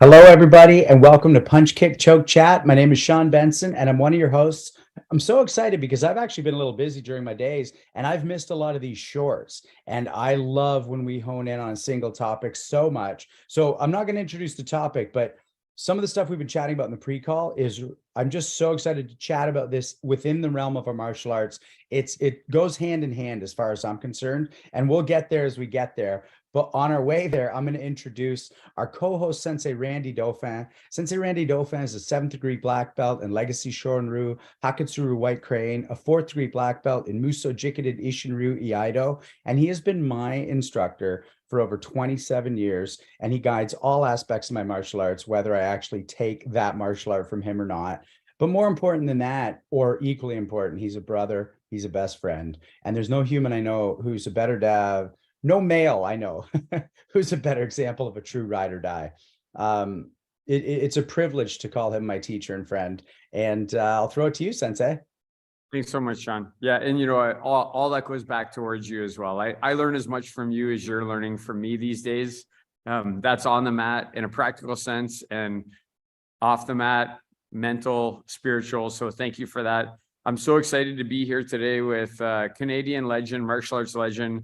Hello, everybody, and welcome to Punch Kick Choke Chat. My name is Sean Benson, and I'm one of your hosts. I'm so excited because I've actually been a little busy during my days, and I've missed a lot of these shorts. And I love when we hone in on a single topic so much. So I'm not going to introduce the topic, but some of the stuff we've been chatting about in the pre-call is I'm just so excited to chat about this within the realm of our martial arts. It goes hand in hand as far as I'm concerned, and we'll get there as we get there. But on our way there, I'm going to introduce our co-host, Sensei Randy Dauphin. Sensei Randy Dauphin is a 7th degree black belt in Legacy Shorin-ryu, Haketsuru White Crane, a 4th degree black belt in Muso Jikiden Ishinryu Iaido, and he has been my instructor for over 27 years, and he guides all aspects of my martial arts, whether I actually take that martial art from him or not. But more important than that, or equally important, he's a brother, he's a best friend, and there's no human I know who's a better dad, no male I know who's a better example of a true ride or die. It's a privilege to call him my teacher and friend. And I'll throw it to you, Sensei. Thanks so much, Sean. Yeah, and you know, all that goes back towards you as well. I learn as much from you as you're learning from me these days. That's on the mat in a practical sense and off the mat, mental, spiritual. So thank you for that. I'm so excited to be here today with Canadian legend, martial arts legend,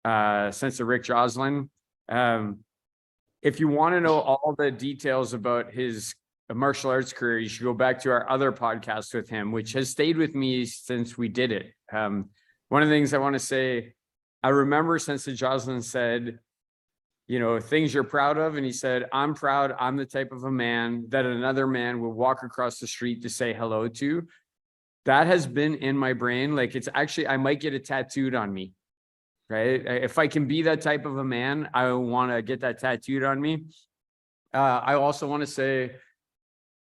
Sensei Rick Joslin. If you want to know all the details about his martial arts career, you should go back to our other podcast with him, which has stayed with me since we did it. One of the things I want to say, I remember Sensei Joslin said, you know, things you're proud of. And he said, I'm proud. I'm the type of a man that another man would walk across the street to say hello to. That has been in my brain. Like, it's actually, I might get it tattooed on me. Right? If I can be that type of a man, I want to get that tattooed on me. I also want to say,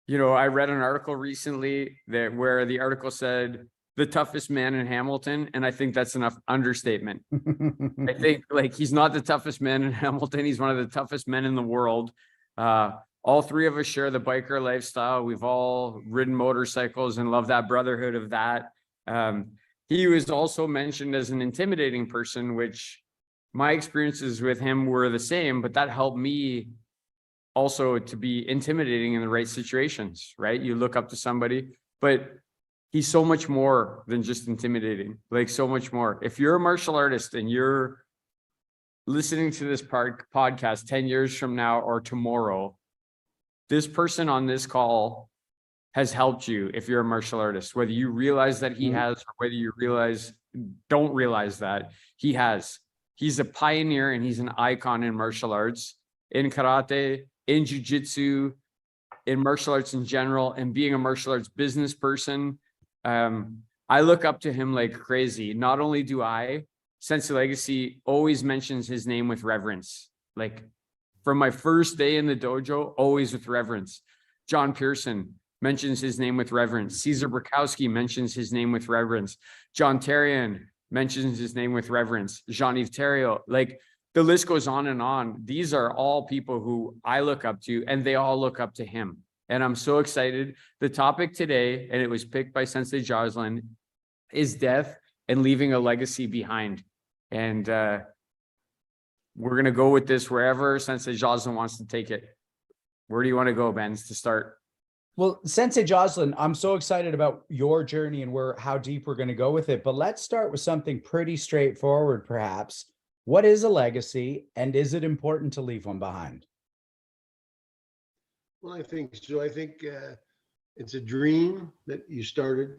you know, I read an article recently where the article said the toughest man in Hamilton, and I think that's enough understatement. I think, like, he's not the toughest man in Hamilton. He's one of the toughest men in the world. All three of us share the biker lifestyle. We've all ridden motorcycles and love that brotherhood of that. He was also mentioned as an intimidating person, which my experiences with him were the same, but that helped me also to be intimidating in the right situations, right? You look up to somebody, but he's so much more than just intimidating, like so much more. If you're a martial artist and you're listening to this podcast 10 years from now or tomorrow, this person on this call has helped you if you're a martial artist, whether you realize that he has, or whether you don't realize that he has. He's a pioneer and he's an icon in martial arts, in karate, in jiu-jitsu, in martial arts in general, and being a martial arts business person. I look up to him like crazy. Not only do Sensei Legacy always mentions his name with reverence. Like, from my first day in the dojo, always with reverence. John Pearson mentions his name with reverence. Cesar Bukowski mentions his name with reverence. John Therrien mentions his name with reverence. Jean-Yves Theriault, like, the list goes on and on. These are all people who I look up to, and they all look up to him. And I'm so excited. The topic today, and it was picked by Sensei Joslin, is death and leaving a legacy behind. And we're going to go with this wherever Sensei Joslin wants to take it. Where do you want to go, Ben, to start? Well, Sensei Joslin, I'm so excited about your journey and how deep we're going to go with it. But let's start with something pretty straightforward, perhaps. What is a legacy, and is it important to leave one behind? Well, I think so. I think it's a dream that you started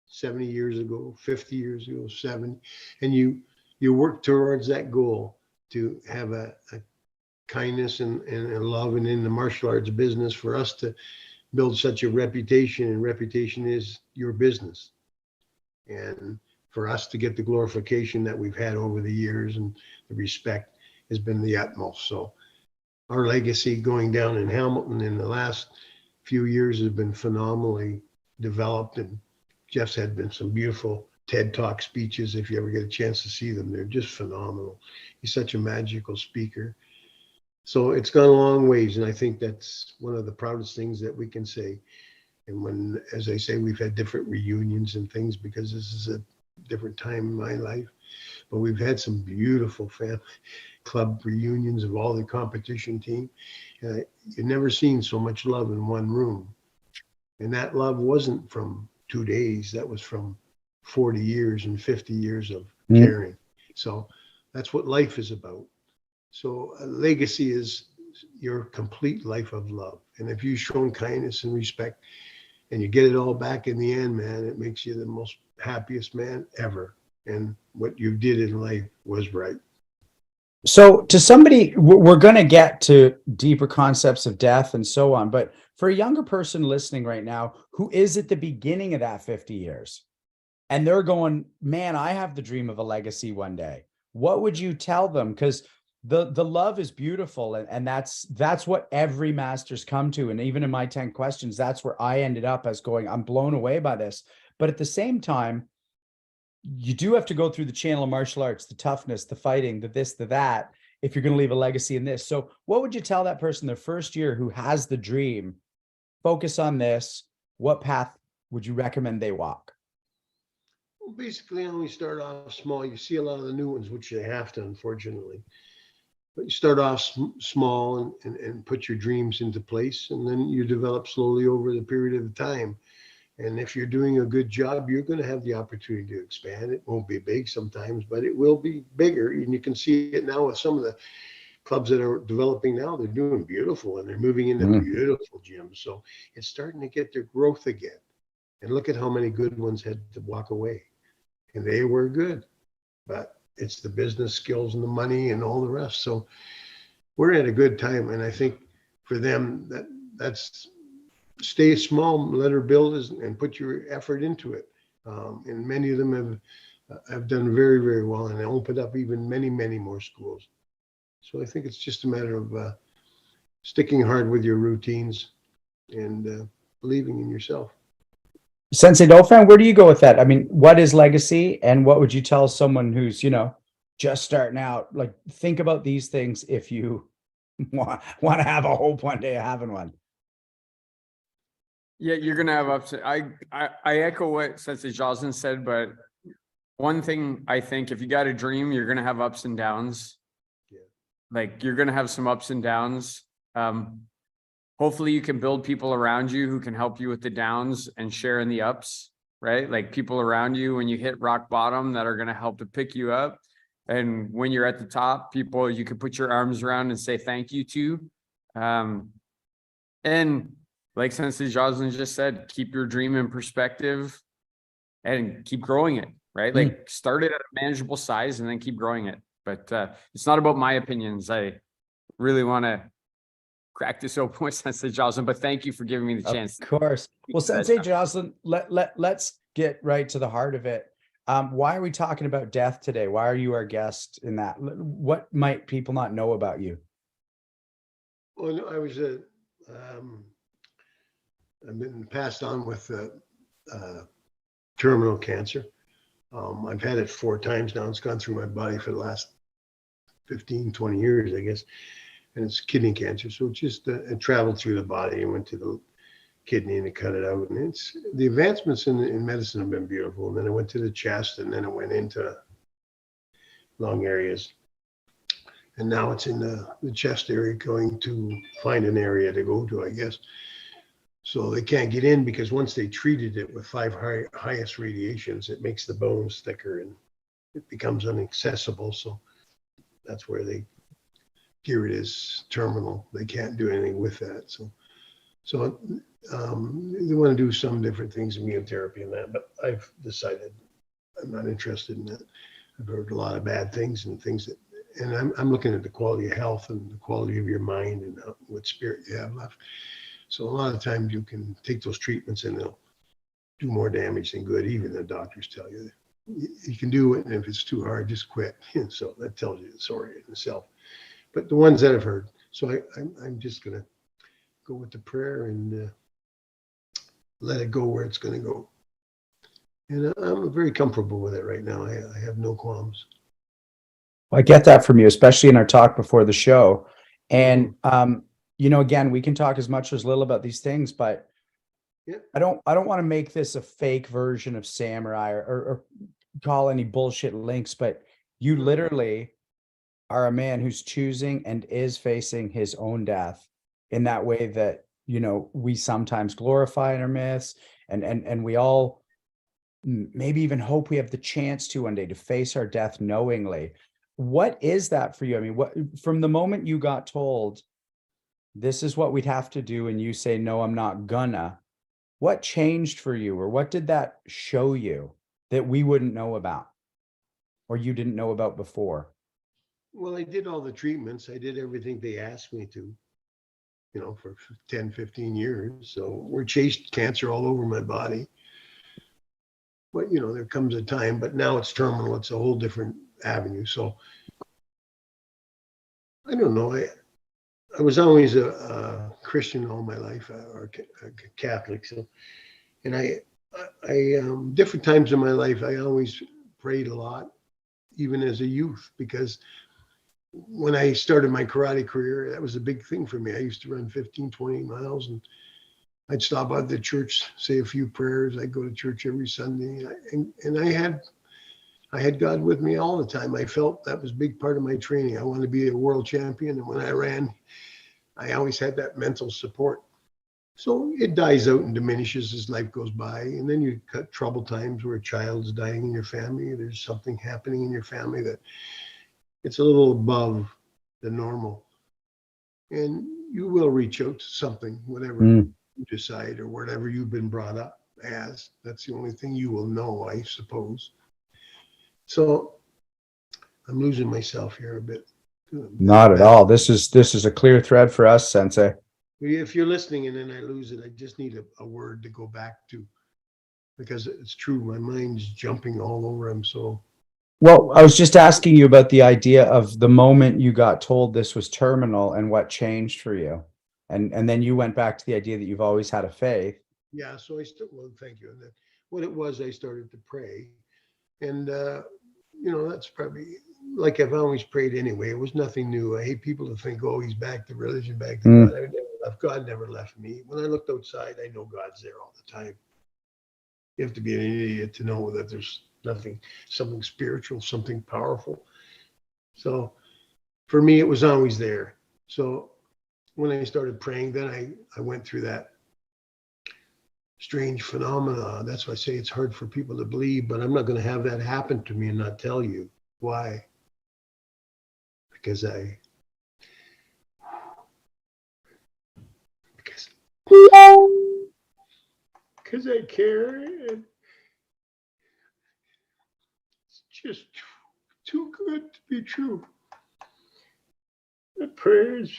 70 years ago, 50 years ago, 70, and you work towards that goal to have a kindness and love, and in the martial arts business, for us to build such a reputation, and reputation is your business. And for us to get the glorification that we've had over the years and the respect has been the utmost. So our legacy going down in Hamilton in the last few years has been phenomenally developed. And Jeff's had been some beautiful TED Talk speeches. If you ever get a chance to see them, they're just phenomenal. He's such a magical speaker. So it's gone a long ways, and I think that's one of the proudest things that we can say. And when, as I say, we've had different reunions and things because this is a different time in my life. but we've had some beautiful family club reunions of all the competition team. You've never seen so much love in one room. And that love wasn't from 2 days. That was from 40 years and 50 years of caring. So that's what life is about. So a legacy is your complete life of love. And if you've shown kindness and respect and you get it all back in the end, man, it makes you the most happiest man ever. And what you did in life was right. So to somebody, we're going to get to deeper concepts of death and so on, but for a younger person listening right now, who is at the beginning of that 50 years and they're going, man, I have the dream of a legacy one day. What would you tell them? Because the love is beautiful. And that's what every master's come to. And even in my 10 questions, that's where I ended up as going, I'm blown away by this. But at the same time, you do have to go through the channel of martial arts, the toughness, the fighting, the this, the that, if you're going to leave a legacy in this. So what would you tell that person their first year who has the dream, focus on this? What path would you recommend they walk? Well, basically, only start off small. You see a lot of the new ones, which they have to, unfortunately. But you start off small and put your dreams into place, and then you develop slowly over the period of time. And if you're doing a good job, you're going to have the opportunity to expand. It won't be big sometimes, but it will be bigger. And you can see it now with some of the clubs that are developing now. They're doing beautiful and they're moving into beautiful gyms. So it's starting to get their growth again. And look at how many good ones had to walk away. And they were good, but it's the business skills and the money and all the rest. So we're at a good time. And I think for them, that's stay small, let her build and put your effort into it. And many of them have done very, very well, and they opened up even many, many more schools. So I think it's just a matter of sticking hard with your routines and believing in yourself. Sensei Dauphin, where do you go with that? I mean, what is legacy, and what would you tell someone who's, just starting out? Like, think about these things if you want to have a hope one day of having one. Yeah, you're gonna have ups. I echo what Sensei Joslin said, but one thing I think, if you got a dream, you're gonna have ups and downs. Yeah. Like, you're gonna have some ups and downs. Hopefully you can build people around you who can help you with the downs and share in the ups, right? Like, people around you when you hit rock bottom that are gonna help to pick you up. And when you're at the top, people you can put your arms around and say thank you to. And like Sensei Joslin just said, keep your dream in perspective and keep growing it, right? Like, start it at a manageable size and then keep growing it. But it's not about my opinions. I really want to crack this open with Sensei Joslin, but thank you for giving me the chance. Of course. Well, Sensei Joslin, let's get right to the heart of it. Why are we talking about death today? Why are you our guest in that? What might people not know about you? Well, I was I've been passed on with terminal cancer. I've had it 4 times now. It's gone through my body for the last 15, 20 years, I guess. And it's kidney cancer. So it just it traveled through the body and went to the kidney and it cut it out. And it's the advancements in medicine have been beautiful. And then it went to the chest and then it went into lung areas. And now it's in the chest area, going to find an area to go to, I guess. So they can't get in because once they treated it with 5 highest radiations, it makes the bones thicker and it becomes inaccessible. So that's where they gear it as terminal. They can't do anything with that. So they want to do some different things, immunotherapy and that, but I've decided I'm not interested in that. I've heard a lot of bad things and things that, and I'm looking at the quality of health and the quality of your mind and what spirit you have left. So a lot of times you can take those treatments and they'll do more damage than good. Even the doctors tell you you can do it, and if it's too hard, just quit. And so that tells you the story in itself. But the ones that I've heard, so I'm just gonna go with the prayer and let it go where it's gonna go. And I'm very comfortable with it right now. I have no qualms. I get that from you, especially in our talk before the show. And again, we can talk as much or as little about these things, but I don't want to make this a fake version of Samurai or call any bullshit links, but You literally are a man who's choosing and is facing his own death in that way that, we sometimes glorify in our myths, and we all maybe even hope we have the chance to one day to face our death knowingly. What is that for you? I mean, what, from the moment you got told this is what we'd have to do, and you say, no, I'm not gonna, what changed for you, or what did that show you that we wouldn't know about, or you didn't know about before? Well, I did all the treatments. I did everything they asked me to, for 10, 15 years. So we're chased cancer all over my body. But, there comes a time, but now it's terminal. It's a whole different avenue. So I don't know. I was always a Christian all my life, or a Catholic. So, and I different times in my life, I always prayed a lot, even as a youth, because when I started my karate career, that was a big thing for me. I used to run 15, 20 miles, and I'd stop at the church, say a few prayers. I'd go to church every Sunday, and I had God with me all the time. I felt that was a big part of my training. I wanted to be a world champion, and when I ran, I always had that mental support. So it dies out and diminishes as life goes by, and then you got troubled times where a child's dying in your family. There's something happening in your family that it's a little above the normal, and you will reach out to something, whatever you decide, or whatever you've been brought up as. That's the only thing you will know, I suppose. So I'm losing myself here a bit. Not at all. This is a clear thread for us, Sensei. If you're listening and then I lose it, I just need a word to go back to, because it's true. My mind's jumping all over. Well, I was just asking you about the idea of the moment you got told this was terminal and what changed for you. And then you went back to the idea that you've always had a faith. Yeah. So well, thank you. And then what it was, I started to pray, and, that's probably like I've always prayed anyway. It was nothing new. I hate people to think, oh, he's back to religion, back to God. I never left. God never left me. When I looked outside, I know God's there all the time. You have to be an idiot to know that there's something spiritual, something powerful. So for me, it was always there. So when I started praying, then I went through that strange phenomena. That's why I say it's hard for people to believe, but I'm not going to have that happen to me and not tell you why. Because I care, and it's just too good to be true. The prayers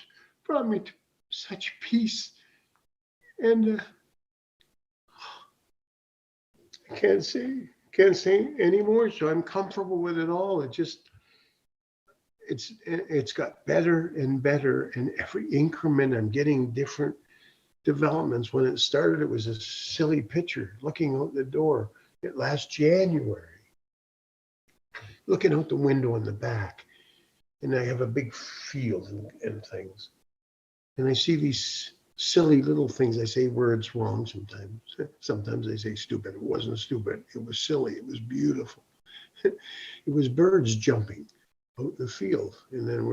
brought me to such peace, and I can't say anymore. So I'm comfortable with it all. It's got better and better, and every increment I'm getting different developments. When it started, it was a silly picture looking out the door last January, looking out the window in the back, and I have a big field and things, and I see these silly little things. I say words wrong sometimes. Sometimes I say stupid. It wasn't stupid. It was silly. It was beautiful. It was birds jumping out in the field, and then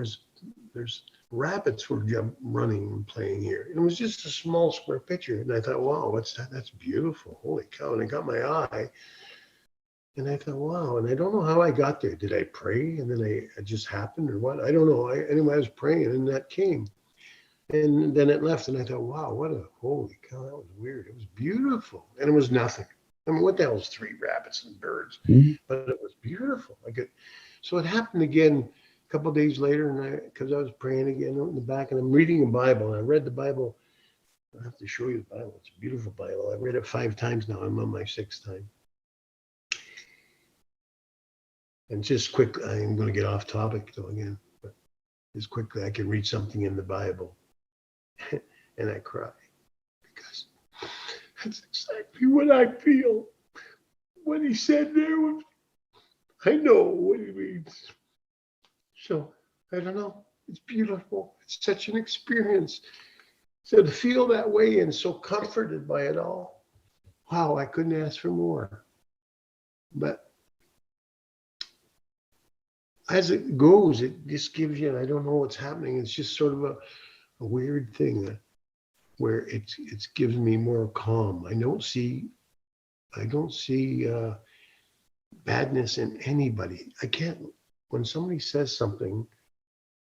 there's rabbits were running and playing here. And it was just a small square picture, and I thought, wow, what's that? That's beautiful. Holy cow! And it got my eye, and I thought, wow. And I don't know how I got there. Did I pray, and then it just happened, or what? I don't know. Anyway, I was praying, and that came. And then it left, and I thought, wow, holy cow, that was weird. It was beautiful, and it was nothing. I mean, what the hell is 3 rabbits and birds? But it was beautiful. So it happened again a couple of days later, and because I was praying again out in the back, and I'm reading a Bible, and I read the Bible. I have to show you the Bible. It's a beautiful Bible. I've read it 5 times now. I'm on my 6th time. And just quickly, I'm going to get off topic though again, but just quickly, I can read something in the Bible. And I cry, because that's exactly what I feel. What he said there I know what he means. So I don't know. It's beautiful. It's such an experience. So to feel that way and so comforted by it all, wow, I couldn't ask for more. But as it goes, it just gives you, I don't know what's happening. It's just sort of a weird thing where it gives me more calm. I don't see badness in anybody. I can't, when somebody says something,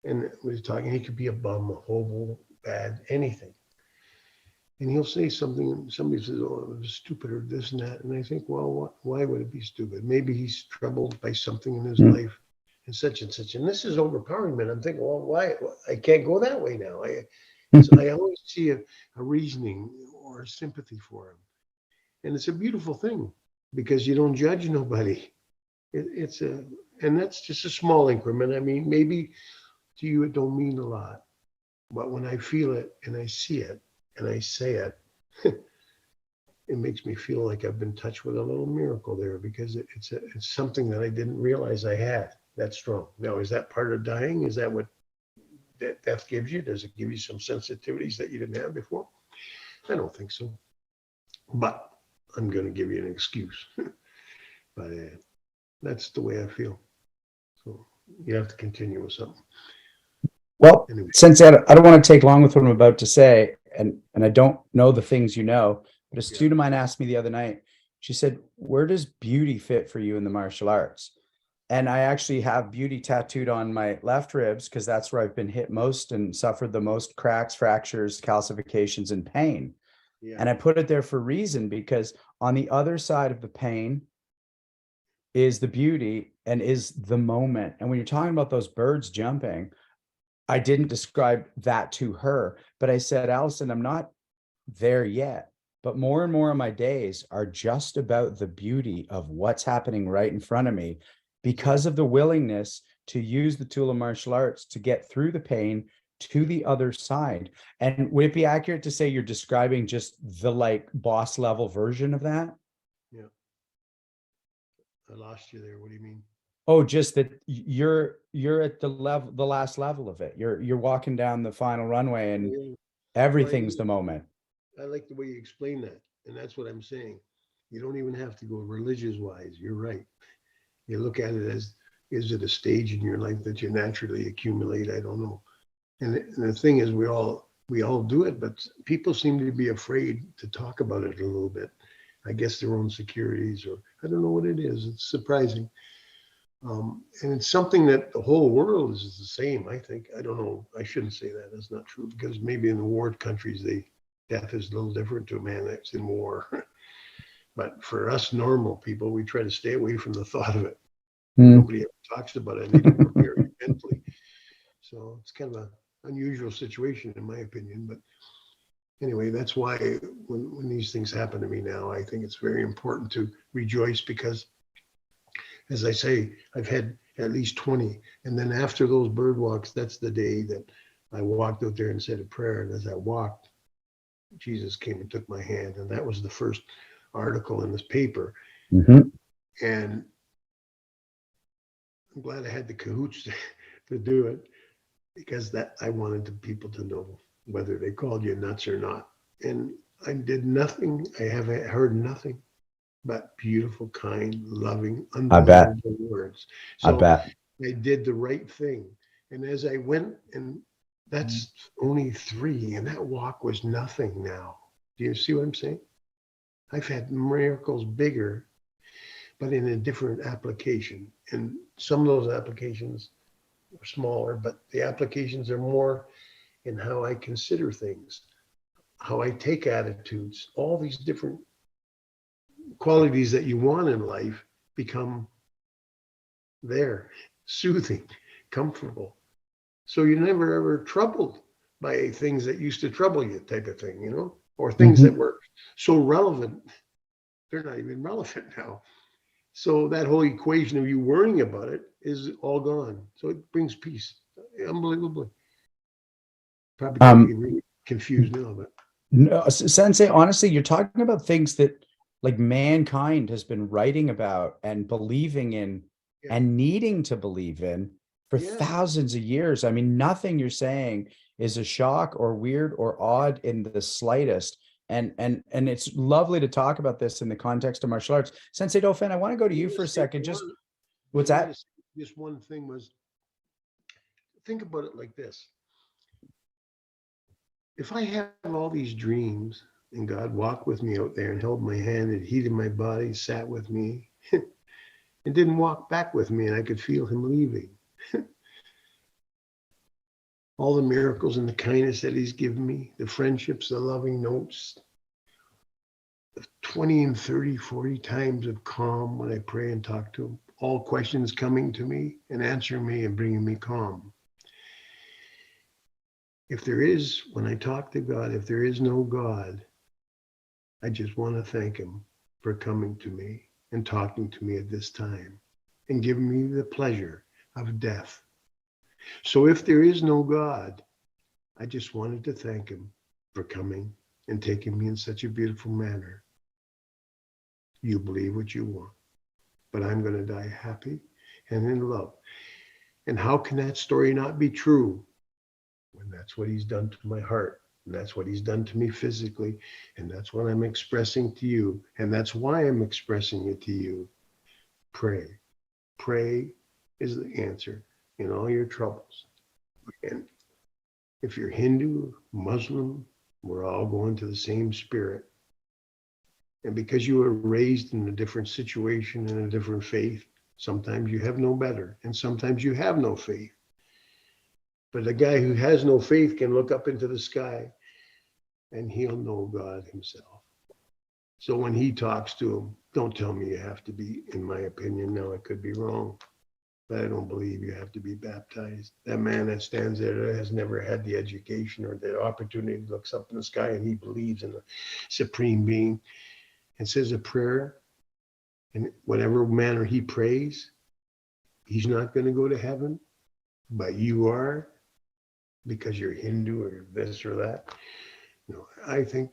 and we're talking, he could be a bum, a hobo, bad, anything. And he'll say something, and somebody says, oh, it was stupid or this and that. And I think, well, why would it be stupid? Maybe he's troubled by something in his life and such and such. And this is overpowering me. And I'm thinking, well, why? I can't go that way now. So I always see a reasoning or a sympathy for him. And it's a beautiful thing because you don't judge nobody. And that's just a small increment. I mean, maybe to you, it don't mean a lot. But when I feel it and I see it and I say it, it makes me feel like I've been touched with a little miracle there because it's something that I didn't realize I had that strong. Now, is that part of dying? Is that what death gives you? Does it give you some sensitivities that you didn't have before? I don't think so. But I'm going to give you an excuse. But that's the way I feel. So you have to continue with something. Well, Anyway. Sensei, I don't want to take long with what I'm about to say, and I don't know the things you know, but a student of mine asked me the other night, she said, where does beauty fit for you in the martial arts? And I actually have beauty tattooed on my left ribs because that's where I've been hit most and suffered the most cracks, fractures, calcifications, and pain. Yeah. And I put it there for a reason because on the other side of the pain is the beauty and is the moment. And when you're talking about those birds jumping, I didn't describe that to her, but I said, Allison, I'm not there yet, but more and more of my days are just about the beauty of what's happening right in front of me because of the willingness to use the tool of martial arts to get through the pain to the other side. And would it be accurate to say you're describing just the like boss level version of that? Yeah. I lost you there. What do you mean? Oh, just that you're at the level, the last level of it. You're walking down the final runway and Yeah. everything's the moment. I like the way you explain that. And that's what I'm saying. You don't even have to go religious wise. You're right. You look at it as, is it a stage in your life that you naturally accumulate? I don't know. And the thing is, we all do it, but people seem to be afraid to talk about it a little bit. I guess their own securities, or I don't know what it is. It's surprising. And it's something that the whole world is the same, I think. I don't know. I shouldn't say that. That's not true because maybe in the warred countries, death is a little different to a man that's in war. But for us normal people, we try to stay away from the thought of it. Nobody ever talks about it. And they don't prepare you mentally. So it's kind of an unusual situation, in my opinion. But anyway, that's why when these things happen to me now, I think it's very important to rejoice because, as I say, I've had at least 20. And then after those bird walks, that's the day that I walked out there and said a prayer. And as I walked, Jesus came and took my hand. And that was the first article in this paper. Mm-hmm. And I'm glad I had the cahoots to do it because that I wanted the people to know whether they called you nuts or not. And I did nothing. I have heard nothing but beautiful, kind, loving, unbelievable words. So I bet. I did the right thing. And as I went, and that's only 3, and that walk was nothing now. Do you see what I'm saying? I've had miracles bigger, but in a different application. And some of those applications are smaller, but the applications are more in how I consider things, how I take attitudes, all these different qualities that you want in life become there, soothing, comfortable. So you're never ever troubled by things that used to trouble you, type of thing, or things that were so relevant, they're not even relevant now. So that whole equation of you worrying about it is all gone. So it brings peace, unbelievably. Probably getting really confused now, but. No, Sensei, honestly, you're talking about things that like mankind has been writing about and believing in and needing to believe in for thousands of years. I mean, nothing you're saying is a shock or weird or odd in the slightest. And it's lovely to talk about this in the context of martial arts. Sensei Dauphin, I want to go to you for a second. Just what's that? this one thing was, think about it like this. If I have all these dreams and God walked with me out there and held my hand and heated my body, sat with me, and didn't walk back with me, and I could feel him leaving. All the miracles and the kindness that he's given me, the friendships, the loving notes, the 20 and 30, 40 times of calm when I pray and talk to him, all questions coming to me and answering me and bringing me calm. If there is, when I talk to God, if there is no God, I just want to thank him for coming to me and talking to me at this time and giving me the pleasure of death. So if there is no God, I just wanted to thank him for coming and taking me in such a beautiful manner. You believe what you want, but I'm going to die happy and in love. And how can that story not be true when that's what he's done to my heart? And that's what he's done to me physically. And that's what I'm expressing to you. And that's why I'm expressing it to you. Pray. Pray is the answer in all your troubles. And if you're Hindu, Muslim, we're all going to the same spirit. And because you were raised in a different situation and a different faith, sometimes you have no better, and sometimes you have no faith. But a guy who has no faith can look up into the sky and he'll know God himself. So when he talks to him, don't tell me you have to be, in my opinion, now I could be wrong, but I don't believe you have to be baptized. That man that stands there has never had the education or the opportunity, looks up in the sky and he believes in the supreme being and says a prayer, in whatever manner he prays, he's not going to go to heaven, but you are, because you're Hindu or this or that. No, I think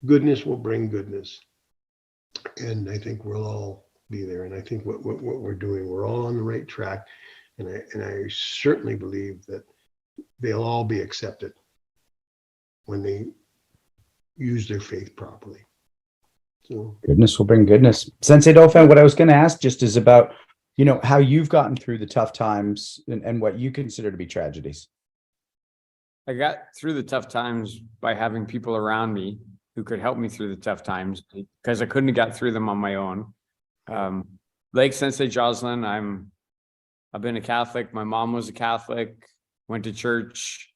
goodness will bring goodness. And I think we'll all be there. And I think what we're doing, we're all on the right track. And I certainly believe that they'll all be accepted when they use their faith properly. So Goodness will bring goodness. Sensei Dauphin, what I was going to ask just is about, how you've gotten through the tough times and what you consider to be tragedies. I got through the tough times by having people around me who could help me through the tough times because I couldn't have got through them on my own. Like Sensei Joslin, I've been a Catholic. My mom was a Catholic, went to church,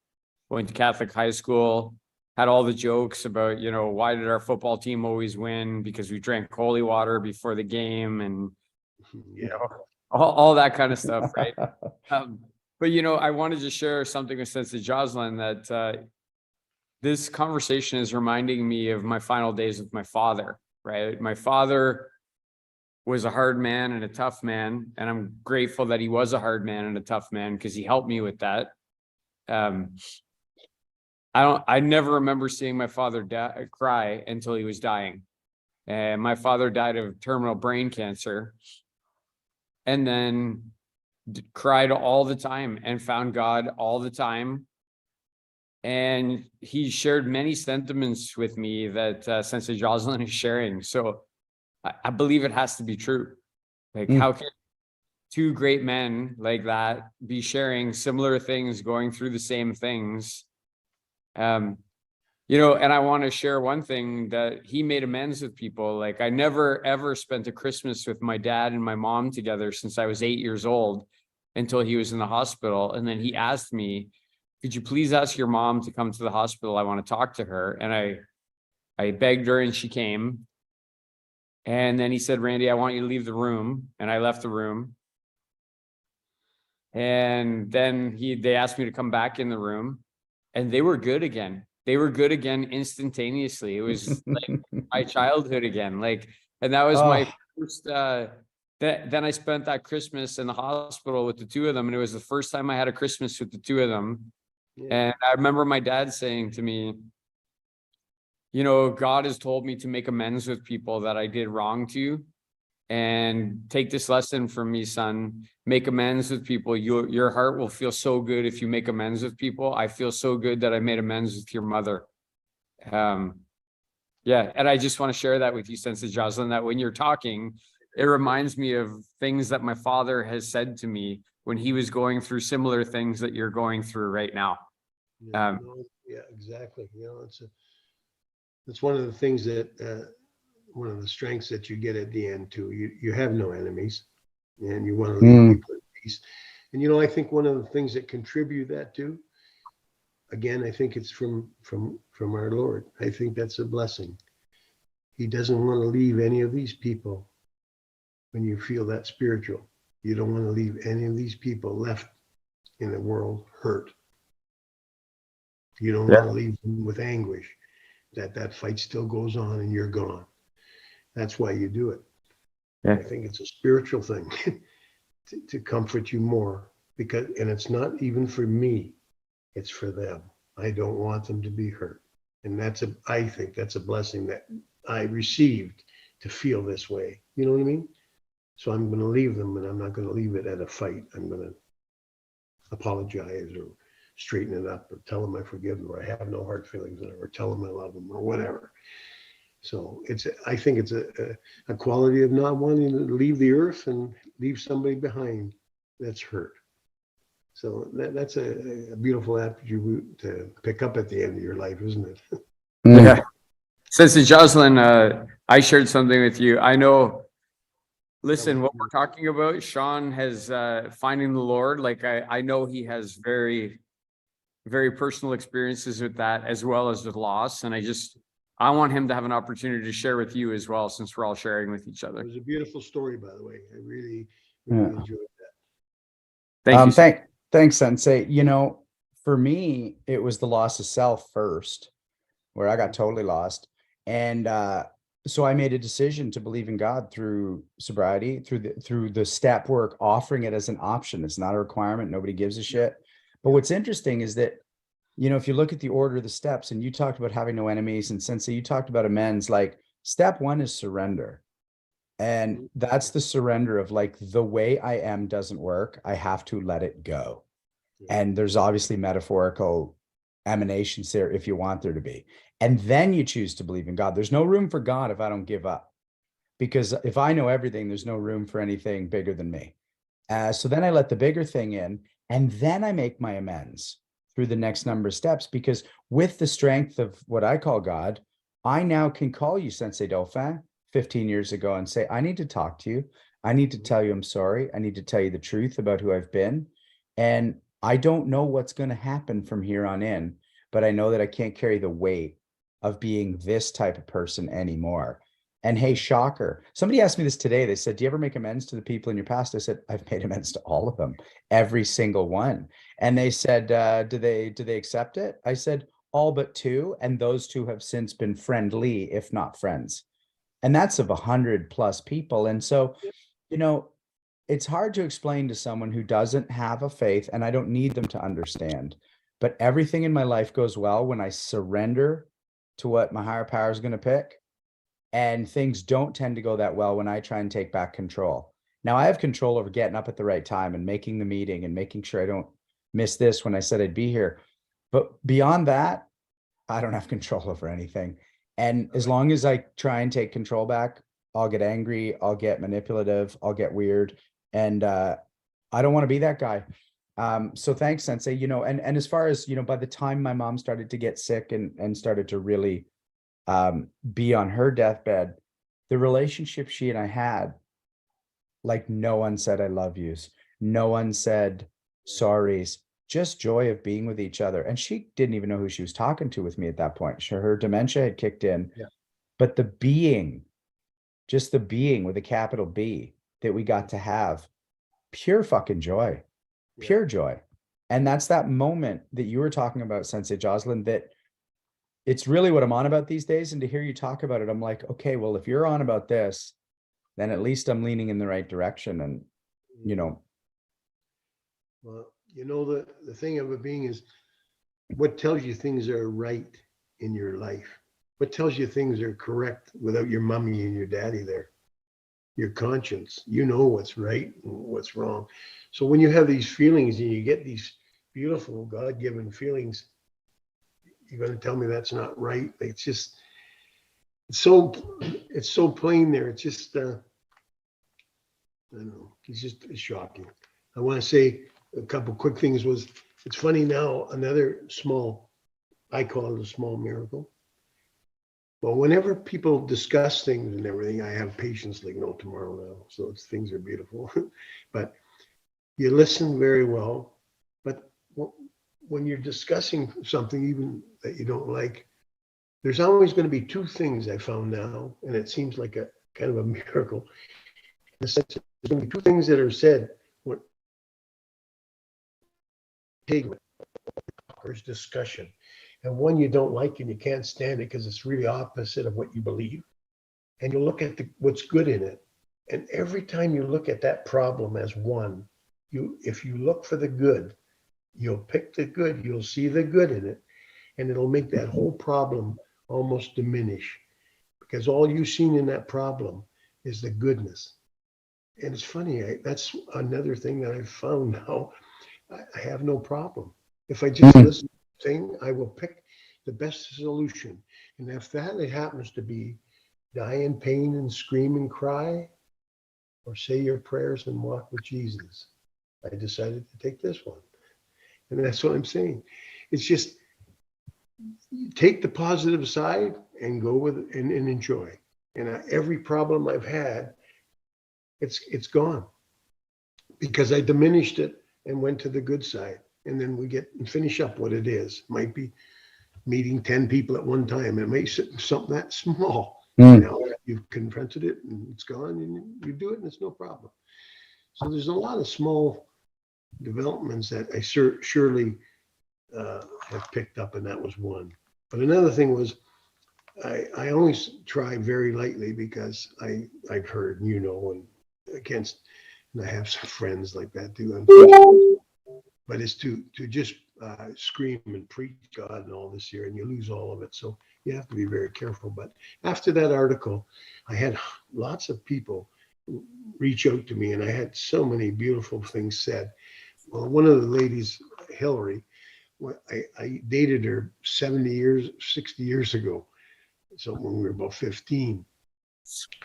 went to Catholic high school, had all the jokes about, why did our football team always win? Because we drank holy water before the game and, all that kind of stuff, right? But, I wanted to share something with Sensei Joslin that this conversation is reminding me of my final days with my father, right? My father was a hard man and a tough man, and I'm grateful that he was a hard man and a tough man because he helped me with that. I never remember seeing my father cry until he was dying. And my father died of terminal brain cancer and then cried all the time and found God all the time. And he shared many sentiments with me that Sensei Joslin is sharing. So I believe it has to be true. Like, how can two great men like that be sharing similar things, going through the same things? And I want to share one thing that he made amends with people. Like, I never, ever spent a Christmas with my dad and my mom together since I was 8 years old until he was in the hospital. And then he asked me, could you please ask your mom to come to the hospital? I want to talk to her. And I begged her and she came. And then he said, Randy, I want you to leave the room. And I left the room. And then they asked me to come back in the room and they were good again. They were good again instantaneously. It was like my childhood again. And that was my first, then I spent that Christmas in the hospital with the two of them. And it was the first time I had a Christmas with the two of them. Yeah. And I remember my dad saying to me, God has told me to make amends with people that I did wrong to. And take this lesson from me, son. Make amends with people. Your heart will feel so good if you make amends with people. I feel so good that I made amends with your mother. And I just want to share that with you, Sensei Joslin, that when you're talking, it reminds me of things that my father has said to me when he was going through similar things that you're going through right now. Yeah, yeah, exactly. It's one of the things that, one of the strengths that you get at the end too. You have no enemies, and you want to leave people at peace. And I think one of the things that contribute that too, again, I think it's from our Lord. I think that's a blessing. He doesn't want to leave any of these people. When you feel that spiritual, you don't want to leave any of these people left in the world hurt. You don't want to leave them with anguish that fight still goes on and you're gone. That's why you do it. Yeah. I think it's a spiritual thing to comfort you more, and it's not even for me, it's for them. I don't want them to be hurt. And I think that's a blessing that I received, to feel this way. You know what I mean? So I'm going to leave them, and I'm not going to leave it at a fight. I'm going to apologize or straighten it up or tell them I forgive them, or I have no hard feelings, or tell them I love them, or whatever. So I think it's a quality of not wanting to leave the earth and leave somebody behind that's hurt. So that's a beautiful attribute to pick up at the end of your life, isn't it? Yeah. Sensei Joslin, I shared something with you. I know, listen, what we're talking about, Sean has finding the Lord. Like I know he has very, very personal experiences with that, as well as with loss. And I want him to have an opportunity to share with you as well, since we're all sharing with each other. It was a beautiful story, by the way. I really enjoyed that. Thank you. Thanks, Sensei. For me, it was the loss of self first, where I got totally lost. And so I made a decision to believe in God through sobriety, through the step work, offering it as an option. It's not a requirement. Nobody gives a shit. But what's interesting is that, if you look at the order of the steps, and you talked about having no enemies, and Sensei, you talked about amends, like step one is surrender. And that's the surrender of, like, the way I am doesn't work. I have to let it go. And there's obviously metaphorical emanations there if you want there to be. And then you choose to believe in God. There's no room for God if I don't give up. Because if I know everything, there's no room for anything bigger than me. So then I let the bigger thing in, and then I make my amends through the next number of steps, because with the strength of what I call God, I now can call you Sensei Dauphin 15 years ago and say, I need to talk to you. I need to tell you I'm sorry. I need to tell you the truth about who I've been. And I don't know what's going to happen from here on in, but I know that I can't carry the weight of being this type of person anymore. And hey, shocker. Somebody asked me this today. They said, do you ever make amends to the people in your past? I said, I've made amends to all of them, every single one. And they said, do they accept it? I said, all but two. And those two have since been friendly, if not friends. And that's of 100+ people. And so, it's hard to explain to someone who doesn't have a faith, and I don't need them to understand, but everything in my life goes well when I surrender to what my higher power is going to pick. And things don't tend to go that well when I try and take back control. Now I have control over getting up at the right time and making the meeting and making sure I don't miss this when I said I'd be here. But beyond that, I don't have control over anything. And as long as I try and take control back, I'll get angry, I'll get manipulative, I'll get weird. And I don't want to be that guy. So thanks, Sensei. And as far as, by the time my mom started to get sick and started to really be on her deathbed, the relationship she and I had, like, no one said I love yous, no one said sorries, just joy of being with each other. And she didn't even know who she was talking to with me at that point. Her dementia had kicked in. But the being, just the being with a capital B that we got to have, pure fucking joy, pure joy. And that's that moment that you were talking about, Sensei Joslin, that it's really what I'm on about these days. And to hear you talk about it, I'm like, okay, well, if you're on about this, then at least I'm leaning in the right direction. And, Well, the thing of it being is, what tells you things are right in your life? What tells you things are correct without your mommy and your daddy there? Your conscience. You know what's right and what's wrong. So when you have these feelings and you get these beautiful God-given feelings, you're going to tell me that's not right? It's so plain there. It's just I don't know. It's shocking. I want to say a couple quick things was, it's funny now, another small, I call it a small miracle. Well, whenever people discuss things and everything, I have patience like no tomorrow now. So things are beautiful. But you listen very well. But when you're discussing something even that you don't like, there's always going to be two things I found now, and it seems like a kind of a miracle. In the sense that there's going to be two things that are said when there's discussion, and one you don't like and you can't stand it because it's really opposite of what you believe, and you look at what's good in it, and every time you look at that problem as one, if you look for the good, you'll pick the good, you'll see the good in it, and it'll make that whole problem almost diminish, because all you've seen in that problem is the goodness. And it's funny, that's another thing that I've found now. I have no problem. If I just listen to the thing, I will pick the best solution. And if that it happens to be die in pain and scream and cry, or say your prayers and walk with Jesus, I decided to take this one. And that's what I'm saying. It's just, you take the positive side and go with it and enjoy. And every problem I've had, it's gone, because I diminished it and went to the good side. And then we get and finish up what it is. Might be meeting 10 people at one time. It may be something that small. Now you've confronted it and it's gone, and you do it and it's no problem. So there's a lot of small developments that I surely have picked up, and that was one. But another thing was, I always try very lightly, because I've heard, and and I have some friends like that too. But it's to just scream and preach God and all this here, and you lose all of it. So you have to be very careful. But after that article, I had lots of people reach out to me, and I had so many beautiful things said. Well, one of the ladies, Hillary, I dated her 60 years ago. So when we were about 15,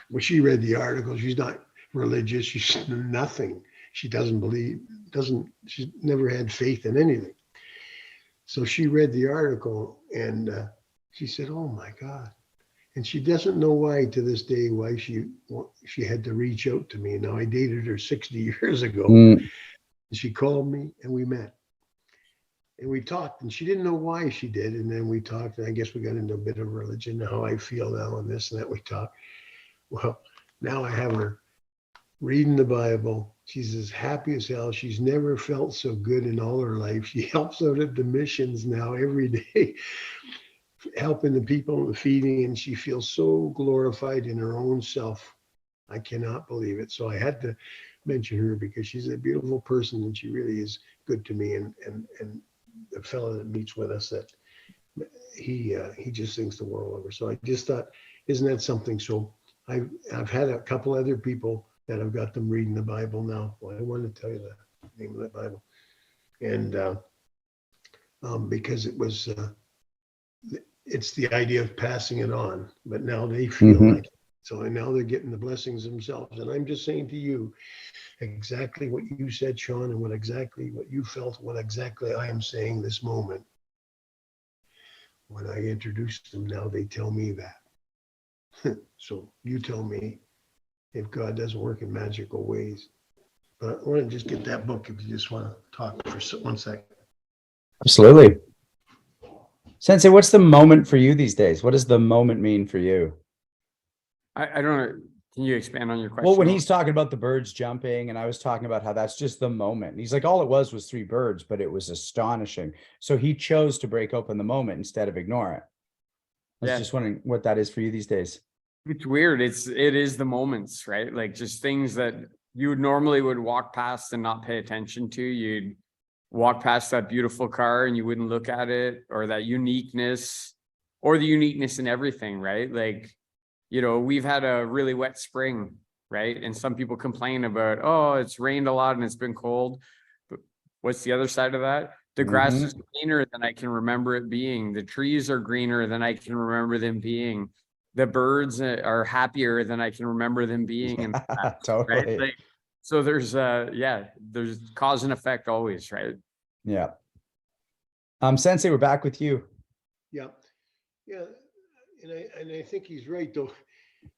when she read the article, she's not religious. She's nothing. She doesn't believe, she's never had faith in anything. So she read the article, and she said, "Oh my God." And she doesn't know why to this day, why she had to reach out to me. Now, I dated her 60 years ago. And she called me and we met. And we talked, and she didn't know why she did. And then we talked, and I guess we got into a bit of religion, how I feel now and this and that. We talked. Well, now I have her reading the Bible. She's as happy as hell. She's never felt so good in all her life. She helps out at the missions now every day, helping the people, the feeding, and she feels so glorified in her own self. I cannot believe it. So I had to mention her, because she's a beautiful person, and she really is good to me. And the fellow that meets with us, that he just thinks the world of her. So I just thought, isn't that something? So I've had a couple other people that I've got them reading the Bible now. Well, I wanted to tell you the name of that Bible, and because it's the idea of passing it on, but now they feel like it. So now they're getting the blessings themselves. And I'm just saying to you exactly what you said, Sean, and what you felt, what exactly I am saying this moment. When I introduced them, now they tell me that. So you tell me if God doesn't work in magical ways. But I want to just get that book if you just want to talk for 1 second. Absolutely. Sensei, what's the moment for you these days? What does the moment mean for you? I don't know. Can you expand on your question? Well, when he's talking about the birds jumping, and I was talking about how that's just the moment. And he's like, all it was 3 birds, but it was astonishing. So he chose to break open the moment instead of ignore it. I was just wondering what that is for you these days. It's weird. It is the moments, right? Like just things that you would normally walk past and not pay attention to. You'd walk past that beautiful car and you wouldn't look at it, or that uniqueness, or the uniqueness in everything, right? Like, we've had a really wet spring, right? And some people complain about, oh, it's rained a lot and it's been cold. But what's the other side of that? The grass is greener than I can remember it being. The trees are greener than I can remember them being. The birds are happier than I can remember them being. Totally. Right? Like, So there's there's cause and effect always, right? Yeah. Sensei, we're back with you. Yeah, yeah, and I think he's right though.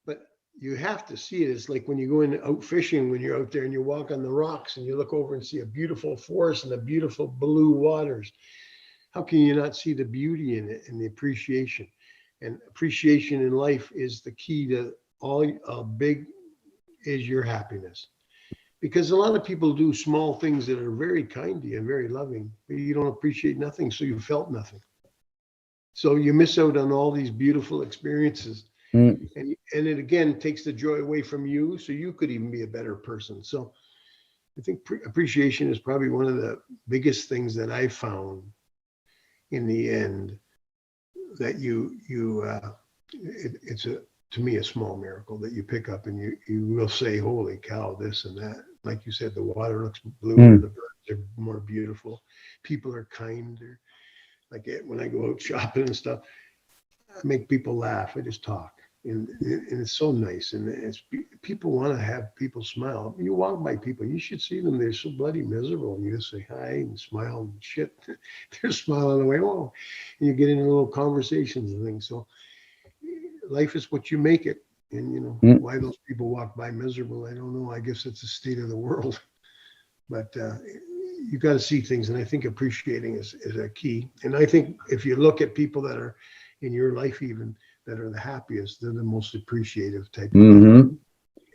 But you have to see it. It's like when you go in out fishing, when you're out there and you walk on the rocks and you look over and see a beautiful forest and the beautiful blue waters. How can you not see the beauty in it and the appreciation? And appreciation in life is the key to all. Big is your happiness. Because a lot of people do small things that are very kind to you and very loving, but you don't appreciate nothing, so you felt nothing. So you miss out on all these beautiful experiences. Mm. And it again takes the joy away from you, so you could even be a better person. So I think appreciation is probably one of the biggest things that I found in the end, that it's to me a small miracle that you pick up and you will say, holy cow, this and that. Like you said, the water looks bluer, the birds are more beautiful, people are kinder. Like when I go out shopping and stuff, I make people laugh. I just talk. And it's so nice. And people want to have people smile. You walk by people, you should see them. They're so bloody miserable. And you just say hi and smile and shit. They're smiling away. Oh, and you get into little conversations and things. So life is what you make it. And why those people walk by miserable, I don't know. I guess it's the state of the world. But you got to see things. And I think appreciating is a key. And I think if you look at people that are in your life even, that are the happiest, they're the most appreciative type of people.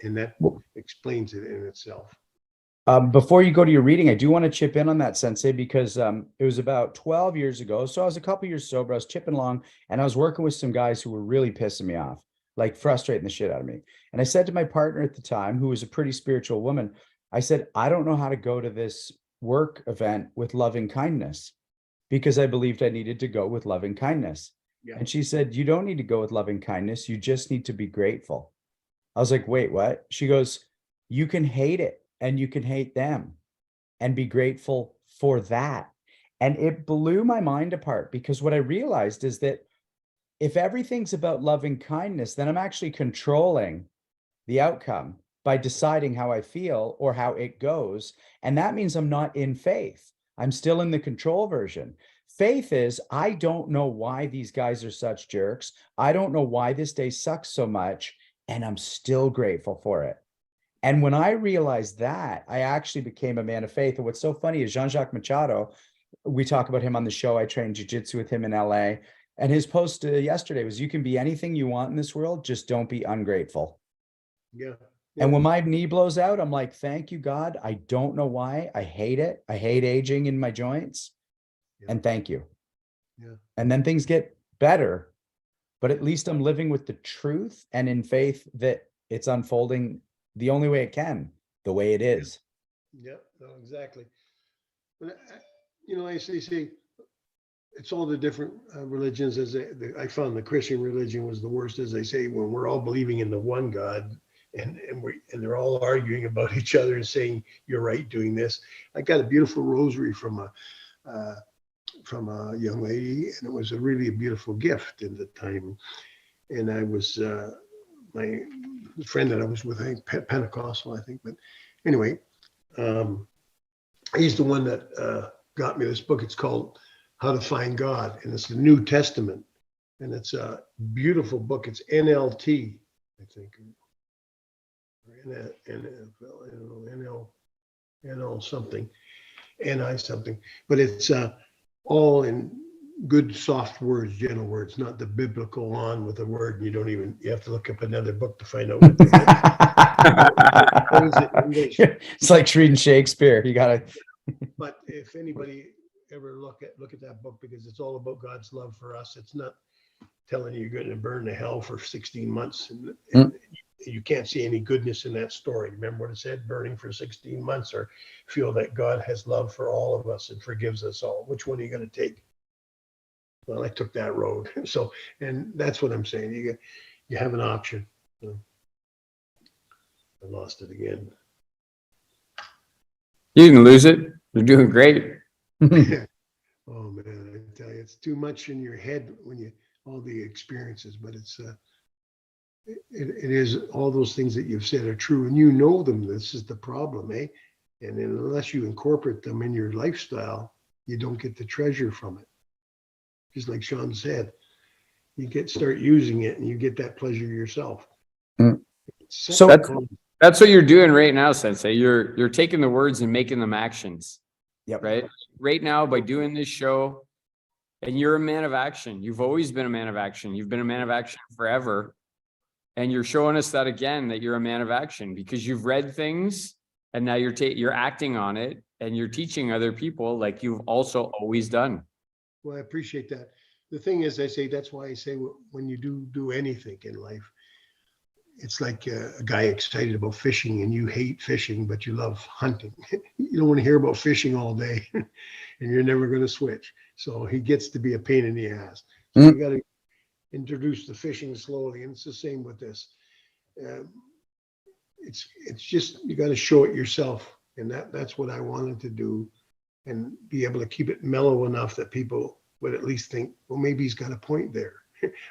And that explains it in itself. Before you go to your reading, I do want to chip in on that, Sensei, because it was about 12 years ago. So I was a couple years sober. I was chipping along and I was working with some guys who were really pissing me off, like frustrating the shit out of me. And I said to my partner at the time, who was a pretty spiritual woman, I said, I don't know how to go to this work event with loving kindness, because I believed I needed to go with loving kindness. Yeah. And she said, you don't need to go with loving kindness. You just need to be grateful. I was like, wait, what? She goes, you can hate it and you can hate them and be grateful for that. And it blew my mind apart, because what I realized is that if everything's about loving kindness, then I'm actually controlling the outcome by deciding how I feel or how it goes. And that means I'm not in faith. I'm still in the control version. Faith is, I don't know why these guys are such jerks. I don't know why this day sucks so much, and I'm still grateful for it. And when I realized that, I actually became a man of faith. And what's so funny is Jean-Jacques Machado, we talk about him on the show. I trained jiu-jitsu with him in LA. And his post yesterday was, you can be anything you want in this world, just don't be ungrateful. Yeah. And when my knee blows out, I'm like, thank you, God. I don't know why. I hate it. I hate aging in my joints. And thank you. Yeah. And then things get better, but at least I'm living with the truth and in faith that it's unfolding the only way it can, the way it is. Yeah, no, exactly. But I say it's all the different religions. I found the Christian religion was the worst, as they say, when we're all believing in the one God, and they're all arguing about each other and saying you're right doing this. I got a beautiful rosary from a young lady, and it was really a beautiful gift at the time. And I was my friend that I was with, I think Pentecostal, I think. But anyway, he's the one that got me this book. It's called How to Find God, and it's the New Testament, and it's a beautiful book. It's NLT, I think, NL something, NI something, but it's all in good, soft words, gentle words, not the biblical on with a word. You have to look up another book to find out what what is it in English. It's like reading Shakespeare. You gotta. But if anybody ever look at that book, because it's all about God's love for us. It's not telling you you're going to burn to hell for 16 months and you can't see any goodness in that story. Remember what it said, burning for 16 months, or feel that God has love for all of us and forgives us all. Which one are you going to take? Well, I took that road. So, and that's what I'm saying. You have an option. I lost it again. You didn't lose it. You're doing great. Oh man, I tell you, it's too much in your head when all the experiences, but it's it is all those things that you've said are true, and you know them. This is the problem, eh? And then unless you incorporate them in your lifestyle, you don't get the treasure from it. Just like Sean said, you start using it and you get that pleasure yourself. Mm. So that's what you're doing right now, Sensei. You're taking the words and making them actions. Yep. Right now, by doing this show, and you're a man of action. You've always been a man of action. You've been a man of action forever. And you're showing us that again, that you're a man of action because you've read things and now you're acting on it and you're teaching other people like you've also always done. Well, I appreciate that. The thing is, that's why I say when you do anything in life, it's like a guy excited about fishing and you hate fishing, but you love hunting. You don't want to hear about fishing all day and you're never going to switch. So he gets to be a pain in the ass. So you got to introduce the fishing slowly. And it's the same with this. It's just, you got to show it yourself. And that's what I wanted to do, and be able to keep it mellow enough that people would at least think, well, maybe he's got a point there,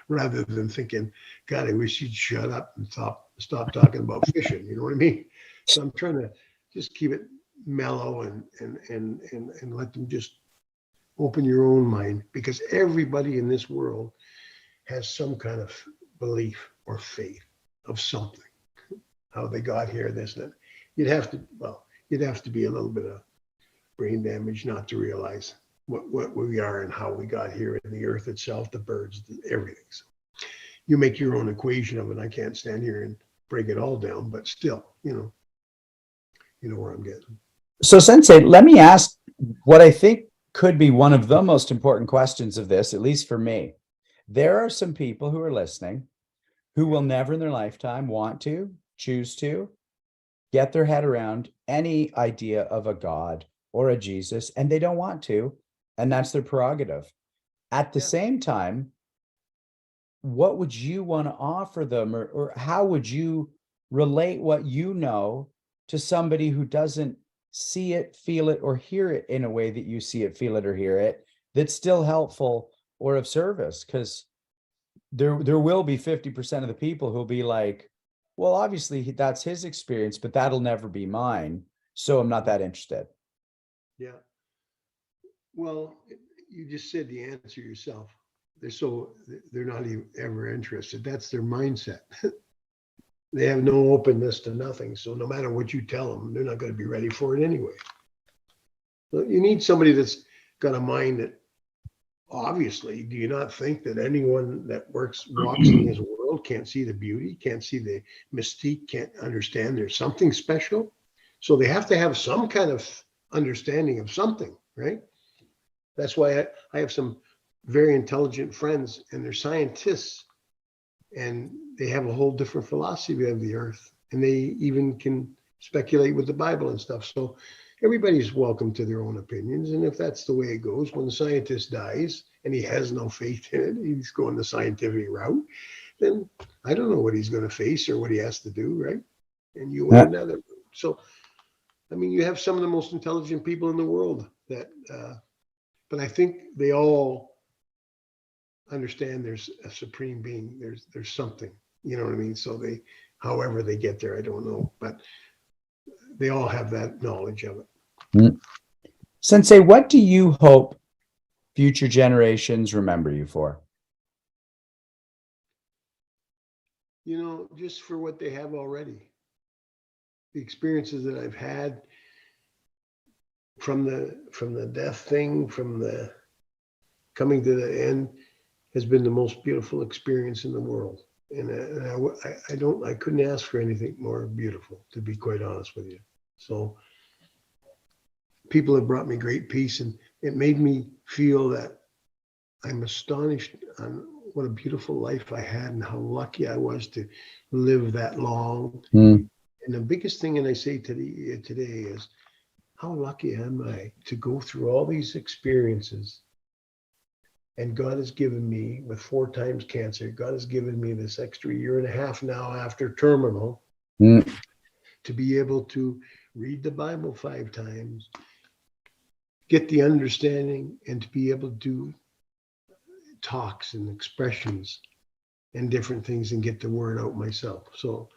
rather than thinking, God, I wish he'd shut up and stop talking about fishing. You know what I mean? So I'm trying to just keep it mellow and let them just open your own mind, because everybody in this world has some kind of belief or faith of something, how they got here, this, that. You'd have to be a little bit of brain damage not to realize what we are and how we got here, in the earth itself, the birds, everything. So you make your own equation of it. I can't stand here and break it all down, but still, you know where I'm getting. So Sensei, let me ask what I think could be one of the most important questions of this, at least for me. There are some people who are listening who will never in their lifetime want to, choose to get their head around any idea of a God or a Jesus, and they don't want to, and that's their prerogative. At the same time, what would you want to offer them, or how would you relate what you know to somebody who doesn't see it, feel it, or hear it in a way that you see it, feel it, or hear it, that's still helpful or of service? Because there will be 50% of the people who'll be like, well, obviously that's his experience, but that'll never be mine, so I'm not that interested. Yeah. Well, you just said the answer yourself. They're not even ever interested. That's their mindset. They have no openness to nothing. So no matter what you tell them, they're not going to be ready for it anyway. But you need somebody that's got a mind that, obviously, do you not think that anyone that walks in this world can't see the beauty, can't see the mystique, can't understand there's something special? So they have to have some kind of understanding of something, right? That's why I have some very intelligent friends, and they're scientists, and they have a whole different philosophy of the earth, and they even can speculate with the Bible and stuff. So everybody's welcome to their own opinions. And if that's the way it goes, when the scientist dies and he has no faith in it, he's going the scientific route, then I don't know what he's going to face or what he has to do, right? And you went another route. So, I mean, you have some of the most intelligent people in the world that, but I think they all understand there's a supreme being. There's something, you know what I mean? So however they get there, I don't know, but they all have that knowledge of it. Sensei, what do you hope future generations remember you for? Just for what they have already. The experiences that I've had from the death thing, from the coming to the end, has been the most beautiful experience in the world. And I couldn't ask for anything more beautiful, to be quite honest with you. So people have brought me great peace, and it made me feel that I'm astonished on what a beautiful life I had and how lucky I was to live that long. And the biggest thing, and I say today is, how lucky am I to go through all these experiences? And God has given me, with 4 times cancer, God has given me this extra 1.5 years now after terminal, to be able to read the Bible 5 times, get the understanding, and to be able to do talks and expressions and different things and get the word out myself. So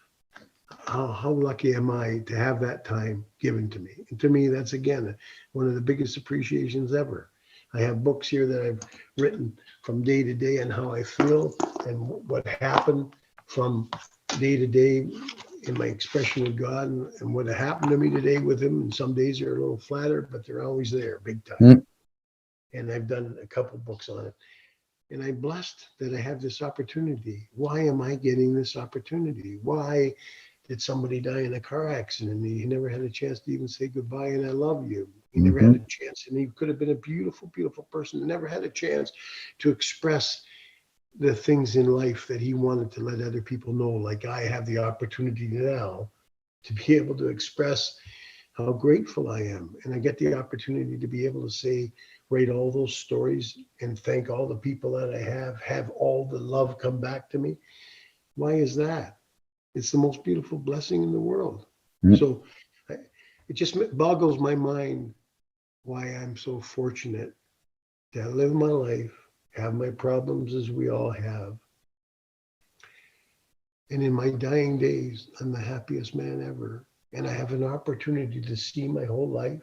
how lucky am I to have that time given to me? And to me, that's again one of the biggest appreciations ever. I have books here that I've written from day to day and how I feel and what happened from day to day in my expression with God and what happened to me today with him. And some days are a little flatter, but they're always there, big time. Mm. And I've done a couple books on it. And I'm blessed that I have this opportunity. Why am I getting this opportunity? Why did somebody die in a car accident and he never had a chance to even say goodbye and I love you? He never had a chance, and he could have been a beautiful, beautiful person and never had a chance to express the things in life that he wanted to let other people know. Like I have the opportunity now to be able to express how grateful I am. And I get the opportunity to be able to say, write all those stories and thank all the people that I have all the love come back to me. Why is that? It's the most beautiful blessing in the world. So it just boggles my mind why I'm so fortunate to live my life, have my problems as we all have. And in my dying days, I'm the happiest man ever. And I have an opportunity to see my whole life.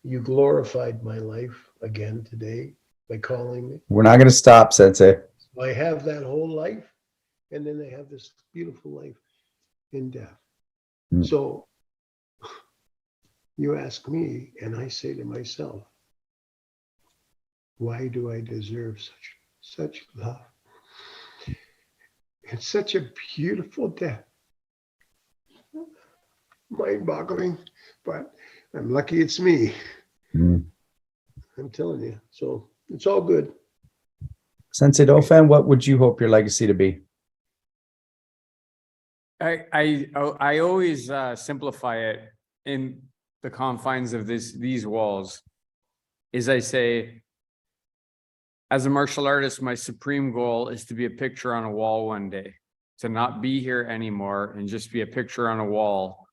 You glorified my life again today by calling me. We're not going to stop, Sensei. I have that whole life, and then I have this beautiful life in death. So you ask me, and I say to myself, why do I deserve such love? It's such a beautiful death. Mind-boggling, but I'm lucky it's me. I'm telling you. So it's all good. Sensei Dauphin, what would you hope your legacy to be? I always simplify it in the confines of these walls. Is I say, as a martial artist, my supreme goal is to be a picture on a wall one day, to not be here anymore and just be a picture on a wall.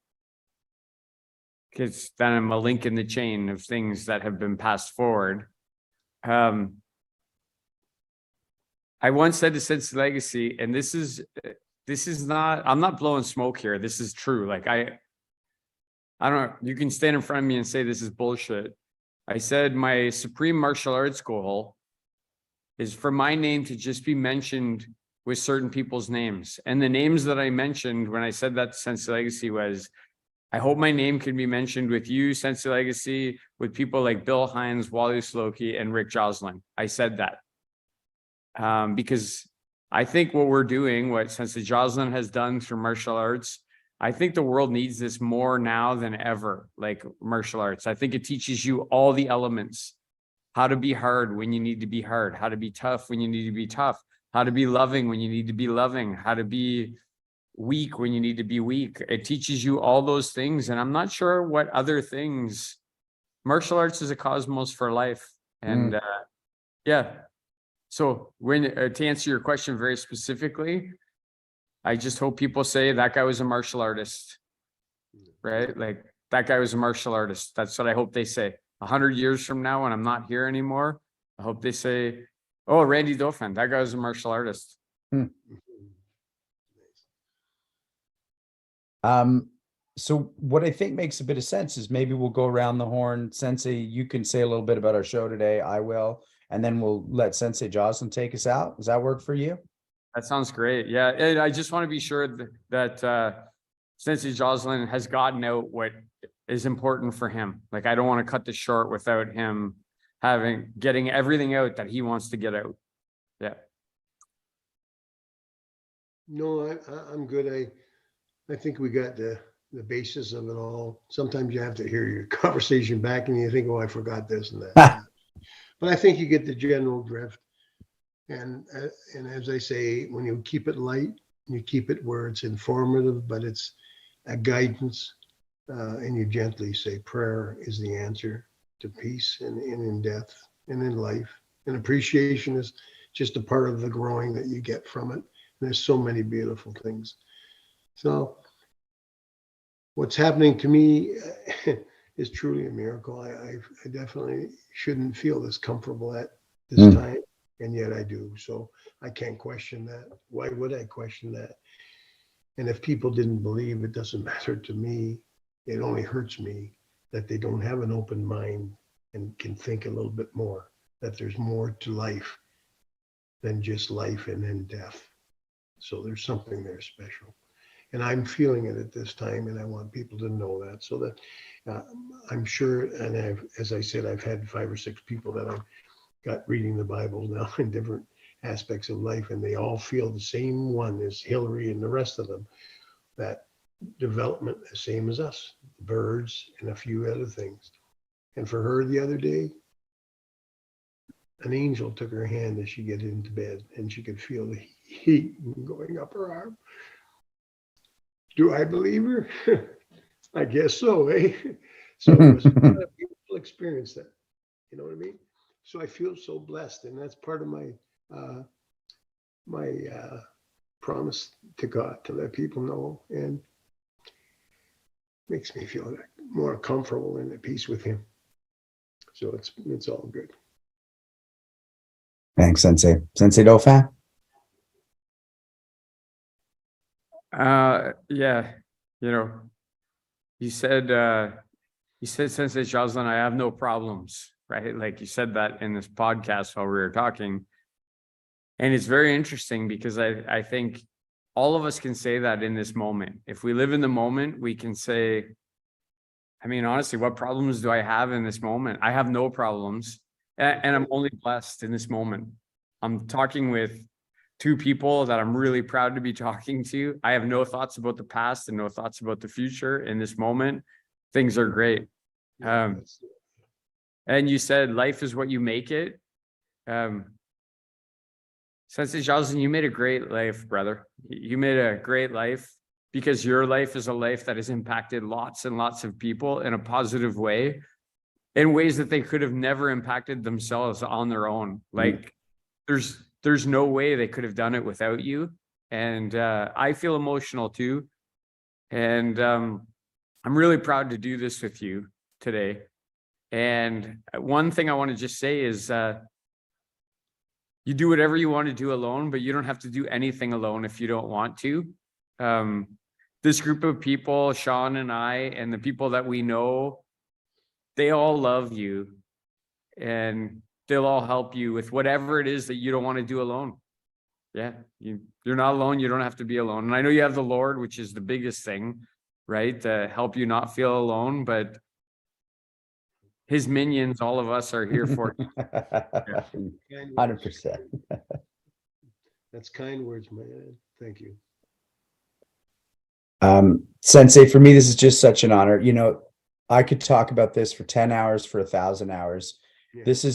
Because then I'm a link in the chain of things that have been passed forward. I once said to Sensei Legacy, and this is not, I'm not blowing smoke here. This is true. Like I don't, you can stand in front of me and say this is bullshit. I said my supreme martial arts goal is for my name to just be mentioned with certain people's names. And the names that I mentioned when I said that to Sensei Legacy was, I hope my name can be mentioned with you, Sensei Legacy, with people like Bill Hines, Wally Slokey, and Rick Joslin. I said that because I think what we're doing, what Sensei Joslin has done through martial arts, I think the world needs this more now than ever, like martial arts. I think it teaches you all the elements, how to be hard when you need to be hard, how to be tough when you need to be tough, how to be loving when you need to be loving, how to be weak when you need to be weak. It teaches you all those things. And I'm not sure what other things. Martial arts is a cosmos for life. And yeah. So when to answer your question very specifically, I just hope people say that guy was a martial artist, right? Like that guy was a martial artist. That's what I hope they say. 100 years from now, when I'm not here anymore, I hope they say, oh, Randy Dauphin, that guy was a martial artist. So what I think makes a bit of sense is maybe we'll go around the horn. Sensei, you can say a little bit about our show today. I will, and then we'll let Sensei Joslin take us out. Does that work for you? That sounds great. Yeah. And I just want to be sure that Sensei Joslin has gotten out what is important for him. Like, I don't want to cut this short without him getting everything out that he wants to get out. Yeah. No, I'm good. I think we got the basis of it all. Sometimes you have to hear your conversation back and you think, oh, I forgot this and that. But I think you get the general drift. And as I say, when you keep it light, you keep it where it's informative, but it's a guidance, and you gently say prayer is the answer to peace and in death and in life. And appreciation is just a part of the growing that you get from it. And there's so many beautiful things. So what's happening to me is truly a miracle. I definitely shouldn't feel this comfortable at this time. and yet I do. So I can't question that. Why would I question that? And if people didn't believe, it doesn't matter to me. It only hurts me that they don't have an open mind and can think a little bit more, that there's more to life than just life and then death. So there's something there special. And I'm feeling it at this time, and I want people to know that, so that I'm sure, and as I said, I've had 5 or 6 people that I've got reading the Bible now in different aspects of life, and they all feel the same one as Hillary and the rest of them, that development, the same as us, birds and a few other things. And for her the other day, an angel took her hand as she get into bed, and she could feel the heat going up her arm. Do I believe her? I guess so, eh? So it was a beautiful experience that, you know what I mean? So I feel so blessed, and that's part of my promise to God, to let people know, and makes me feel more comfortable and at peace with Him. So it's all good. Thanks, Sensei. Sensei Dauphin? Yeah, you know, you said Sensei Joslin, I have no problems, right? Like you said that in this podcast while we were talking. And it's very interesting because I think all of us can say that in this moment. If we live in the moment, we can say, I mean, honestly, what problems do I have in this moment? I have no problems, and I'm only blessed in this moment. I'm talking with 2 people that I'm really proud to be talking to. I have no thoughts about the past and no thoughts about the future in this moment. Things are great. And you said life is what you make it. Sensei Joslin, you made a great life, brother. You made a great life because your life is a life that has impacted lots and lots of people in a positive way, in ways that they could have never impacted themselves on their own. Like there's no way they could have done it without you. And I feel emotional too. And I'm really proud to do this with you today. And one thing I want to just say is you do whatever you want to do alone, but you don't have to do anything alone if you don't want to. This group of people, Sean and I, and the people that we know, they all love you, and they'll all help you with whatever it is that you don't want to do alone. Yeah, you're not alone. You don't have to be alone. And I know you have the Lord, which is the biggest thing, right? To help you not feel alone, but His minions, all of us, are here for you. 100%. That's kind words, man. Thank you. Sensei, for me, this is just such an honor. You know, I could talk about this for 10 hours, for 1,000 hours. Yeah.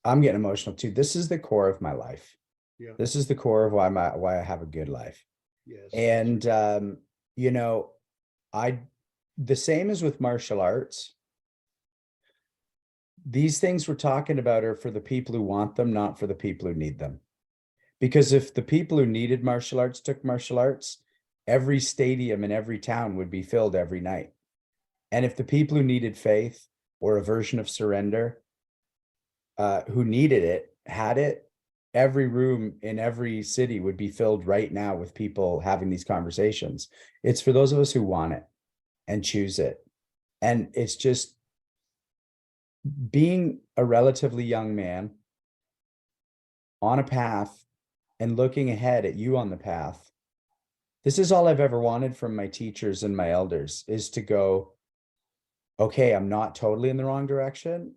I'm getting emotional too. This is the core of my life. Yeah. This is the core of why I have a good life. Yes. And, you know, the same as with martial arts. These things we're talking about are for the people who want them, not for the people who need them. Because if the people who needed martial arts took martial arts, every stadium in every town would be filled every night. And if the people who needed faith or a version of surrender, who needed it, had it, every room in every city would be filled right now with people having these conversations. It's for those of us who want it and choose it. And it's just being a relatively young man on a path and looking ahead at you on the path. This is all I've ever wanted from my teachers and my elders, is to go, okay, I'm not totally in the wrong direction.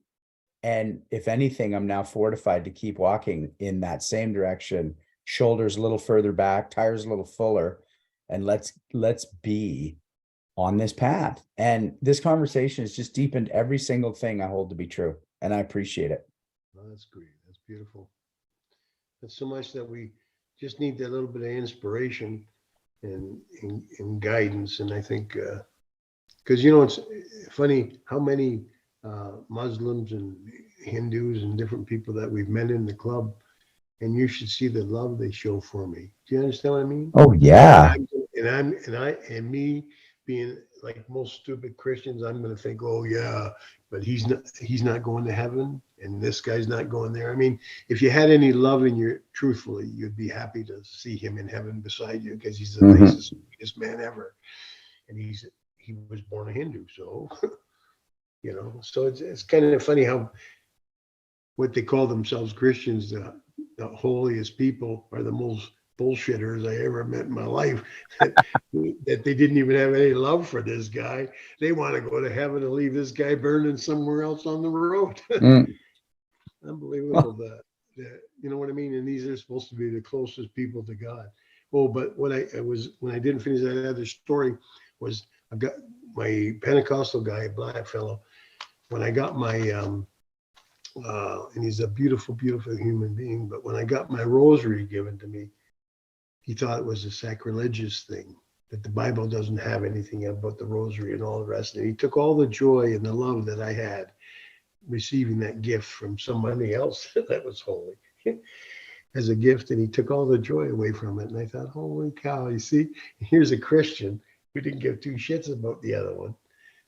And if anything, I'm now fortified to keep walking in that same direction, shoulders a little further back, tires a little fuller, and let's be on this path. And this conversation has just deepened every single thing I hold to be true. And I appreciate it. Oh, that's great. That's beautiful. That's so much that we just need that little bit of inspiration and guidance. And I think, because, you know, it's funny how many Muslims and Hindus and different people that we've met in the club, and you should see the love they show for me. Do you understand what I mean? Oh, yeah. And me being like most stupid Christians, I'm going to think, oh yeah, but he's not going to heaven, and this guy's not going there. I mean, if you had any love in you, truthfully, you'd be happy to see him in heaven beside you, because he's the nicest, sweetest man ever, and he was born a Hindu, so so it's kind of funny how what they call themselves Christians, the holiest people, are the most bullshitters I ever met in my life, that they didn't even have any love for this guy. They want to go to heaven and leave this guy burning somewhere else on the road. Unbelievable. That you know what I mean? And these are supposed to be the closest people to God. Oh, but when I didn't finish that other story was, I got my Pentecostal guy, a black fellow, when I got my and he's a beautiful, beautiful human being, but when I got my rosary given to me, he thought it was a sacrilegious thing, that the Bible doesn't have anything about the rosary and all the rest. And he took all the joy and the love that I had receiving that gift from somebody else that was holy as a gift, and he took all the joy away from it. And I thought, holy cow, you see, here's a Christian who didn't give two shits about the other one.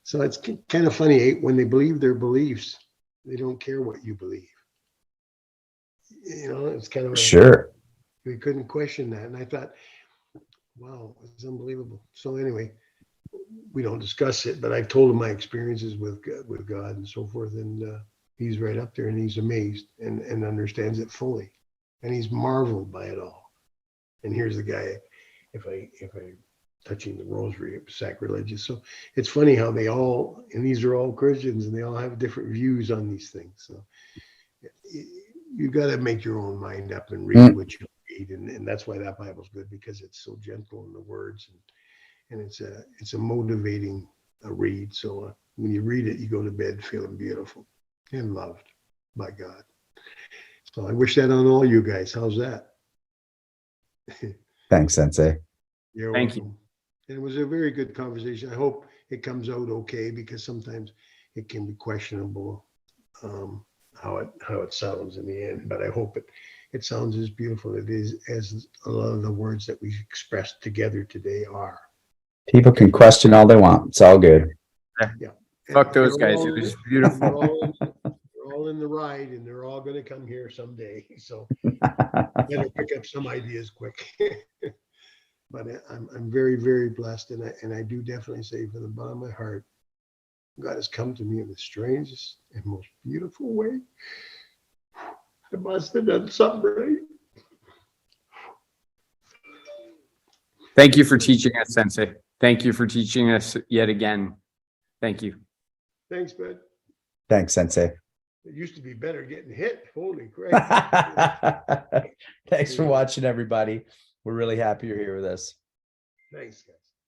So it's kind of funny, when they believe their beliefs, they don't care what you believe. It's kind of Sure. We couldn't question that. And I thought, wow, it's unbelievable. So anyway, we don't discuss it, but I've told him my experiences with God and so forth. And he's right up there, and he's amazed and understands it fully. And he's marveled by it all. And here's the guy, if I touching the rosary, it was sacrilegious. So it's funny how and these are all Christians, and they all have different views on these things. So you got to make your own mind up and read what you read. And that's why that Bible's good, because it's so gentle in the words, and it's a motivating read. So when you read it, you go to bed feeling beautiful and loved by God. So I wish that on all you guys. How's that? Thanks, Sensei. You're Thank welcome. And it was a very good conversation. I hope it comes out okay, because sometimes it can be questionable how it sounds in the end. But I hope it sounds as beautiful as a lot of the words that we expressed together today are. People can question all they want. It's all good. Yeah. Fuck those guys. It was beautiful. They're all in the ride, and they're all going to come here someday. So better pick up some ideas quick. But I'm very, very blessed, and I do definitely say, from the bottom of my heart, God has come to me in the strangest and most beautiful way. I must have done something right. Thank you for teaching us, Sensei. Thank you for teaching us yet again. Thank you. Thanks, bud. Thanks, Sensei. It used to be better getting hit. Holy crap. Thanks for watching, everybody. We're really happy you're here with us. Thanks, guys.